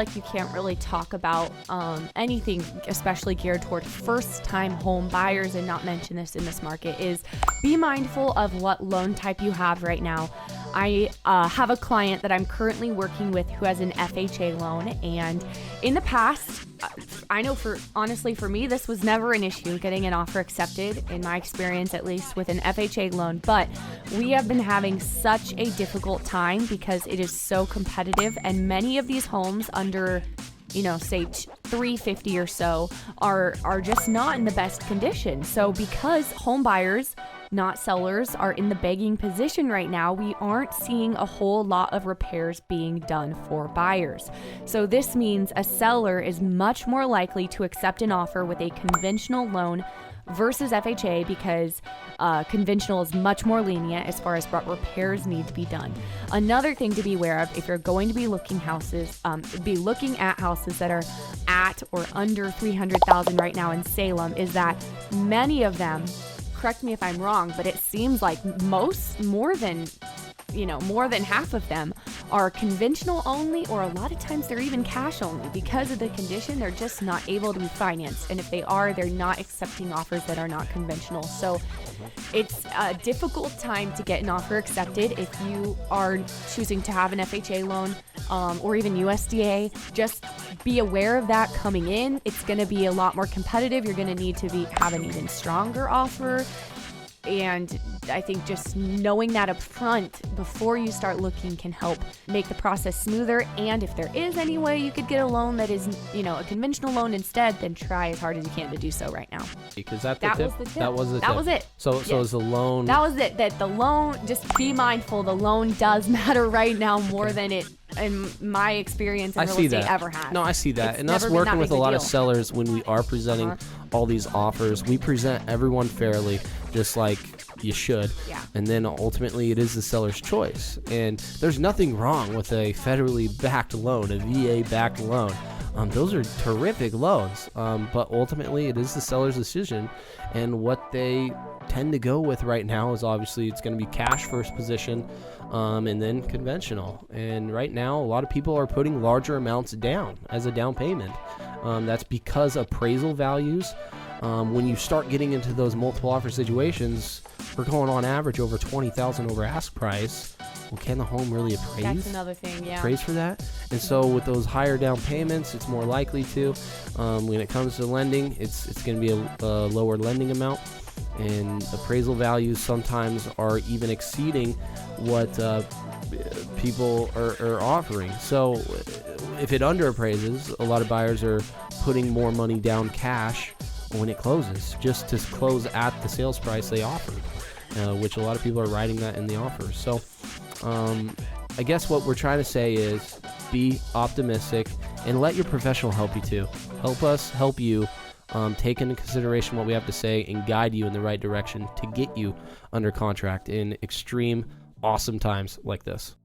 like you can't really talk about anything, especially geared toward first-time home buyers, and not mention this in this market, is be mindful of what loan type you have right now. I have a client that I'm currently working with who has an FHA loan, and in the past, I know honestly for me, this was never an issue getting an offer accepted, in my experience at least, with an FHA loan, but we have been having such a difficult time because it is so competitive, and many of these homes under, say $350 or so are just not in the best condition. So because home buyers, not sellers, are in the begging position right now, we aren't seeing a whole lot of repairs being done for buyers. So this means a seller is much more likely to accept an offer with a conventional loan versus FHA, because conventional is much more lenient as far as what repairs need to be done. Another thing to be aware of, if you're going to be looking at houses that are at or under $300,000 right now in Salem, is that many of them, correct me if I'm wrong, but it seems like more than half of them are conventional only, or a lot of times they're even cash only. Because of the condition, they're just not able to be financed. And if they are, they're not accepting offers that are not conventional. So it's a difficult time to get an offer accepted. If you are choosing to have an FHA loan or even USDA, just be aware of that coming in. It's going to be a lot more competitive. You're going to need to have an even stronger offer. And I think just knowing that up front before you start looking can help make the process smoother. And if there is any way you could get a loan that is, a conventional loan instead, then try as hard as you can to do so right now. Because that was the tip. That was it. So is the loan. That was it. That the loan, just be mindful, the loan does matter right now more than it, in my experience, in real estate ever has. No, I see that. And us working with a lot of sellers, when we are presenting all these offers, we present everyone fairly, just like you should. Yeah. And then ultimately it is the seller's choice. And there's nothing wrong with a federally backed loan, a VA backed loan. Those are terrific loans. But ultimately it is the seller's decision. And what they tend to go with right now is obviously it's going to be cash first position, and then conventional. And right now a lot of people are putting larger amounts down as a down payment. That's because appraisal values, when you start getting into those multiple offer situations, we're going on average over $20,000 over ask price. Well, can the home really appraise? That's another thing, yeah. Appraise for that? And so with those higher down payments, it's more likely to. When it comes to lending, it's going to be a lower lending amount. And appraisal values sometimes are even exceeding what people are offering. So if it underappraises, a lot of buyers are putting more money down cash when it closes, just to close at the sales price they offered, which a lot of people are writing that in the offer. So I guess what we're trying to say is be optimistic and let your professional help you too. Help us help you take into consideration what we have to say and guide you in the right direction to get you under contract in extreme, awesome times like this.